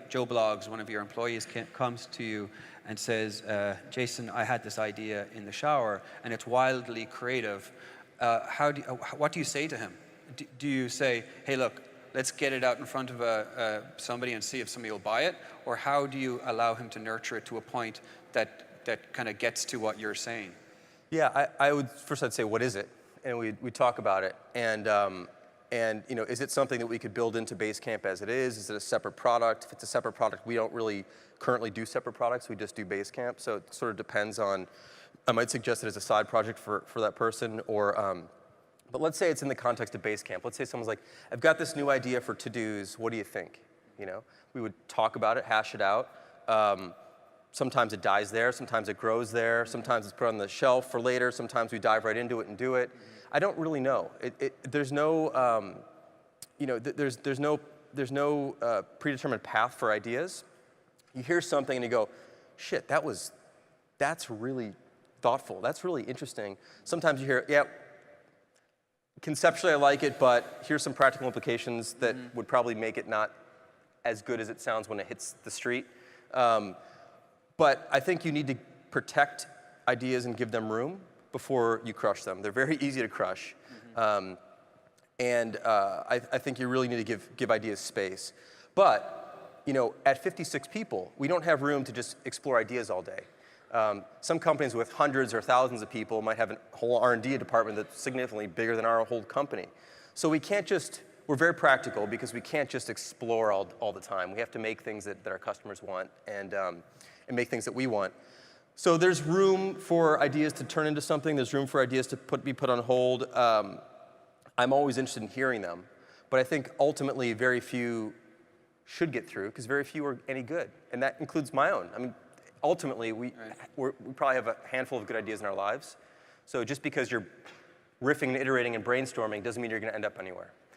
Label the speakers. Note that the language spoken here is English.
Speaker 1: Joe Bloggs, one of your employees, comes to you and says, Jason, I had this idea in the shower and it's wildly creative. What do you say to him? Do you say, hey, look, let's get it out in front of somebody and see if somebody will buy it? Or how do you allow him to nurture it to a point that kind of gets to what you're saying?
Speaker 2: Yeah, I'd say, what is it? And we talk about it. And is it something that we could build into Basecamp as it is? Is it a separate product? If it's a separate product, we don't really currently do separate products. We just do Basecamp. So it sort of depends on, I might suggest it as a side project for that person. But let's say it's in the context of Basecamp. Let's say someone's like, I've got this new idea for to-dos. What do you think? We would talk about it, hash it out. Sometimes it dies there. Sometimes it grows there. Sometimes it's put on the shelf for later. Sometimes we dive right into it and do it. I don't really know. There's no, there's no predetermined path for ideas. You hear something and you go, shit, that's really thoughtful. That's really interesting. Sometimes you hear, yeah, conceptually I like it, but here's some practical implications that would probably make it not as good as it sounds when it hits the street. But I think you need to protect ideas and give them room before you crush them. They're very easy to crush. I think you really need to give ideas space. But at 56 people, we don't have room to just explore ideas all day. Some companies with hundreds or thousands of people might have a whole R&D department that's significantly bigger than our whole company. So we're very practical because we can't just explore all the time. We have to make things that our customers want and make things that we want. So there's room for ideas to turn into something. There's room for ideas to be put on hold. I'm always interested in hearing them. But I think ultimately very few should get through because very few are any good. And that includes my own. I mean, ultimately, we probably have a handful of good ideas in our lives. So just because you're riffing and iterating and brainstorming doesn't mean you're going to end up anywhere.